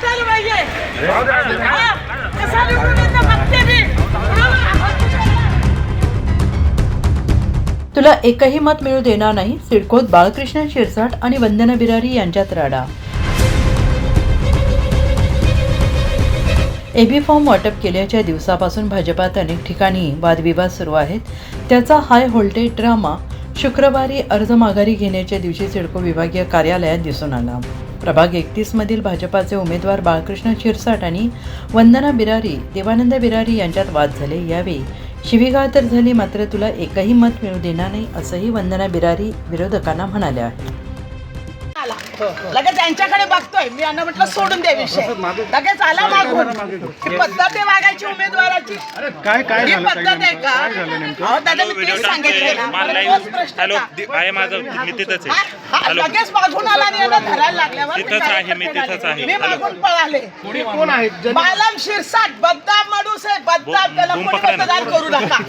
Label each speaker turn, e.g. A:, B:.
A: वाचायला पाहिजे. कसा निवडून येतं बघते मी.
B: तुला एकही मत मिळू देणार नाही. सिडकोत बाळकृष्ण शिरसाट आणि वंदना बिरारी यांच्यात राडा. एबी फॉर्म वाटप केल्याच्या दिवसापासून भाजपात अनेक ठिकाणी वादविवाद सुरू आहेत. त्याचा हाय व्होल्टेज ड्रामा शुक्रवारी अर्ज माघारी घेण्याच्या दिवशी सिडको विभागीय कार्यालयात दिसून आला. प्रभाग 31 मधील भाजपाचे उमेदवार बाळकृष्ण शिरसाट आणि वंदना बिरारी देवानंद बिरारी यांच्यात वाद झाले. यावेळी शिवीगाळ तर झाली, मात्र तुला एकही मत मिळू देणार नाही असंही वंदना बिरारी विरोधकांना म्हणाल्या आहेत.
A: लगेच यांच्याकडे बघतोय मी. यांना म्हटलं सोडून द्या विषय. लगेच आला मागून. ही पद्धत आहे वागायची उमेदवाराची. ही पद्धत आहे का? अहो दादा मी तेच सांगितलं ना.
C: हॅलो आहे माझं, मी तिथंच आहे.
A: लगेच मागून आला आणि याला धरायला लागल्यावर
C: तिथंच आहे, मी तिथंच आहे.
A: मी मागून पळाले. बालम शिरसाट बद्दाम माणूस आहे. बद्दाम त्याला कोणी मतदान करू नका.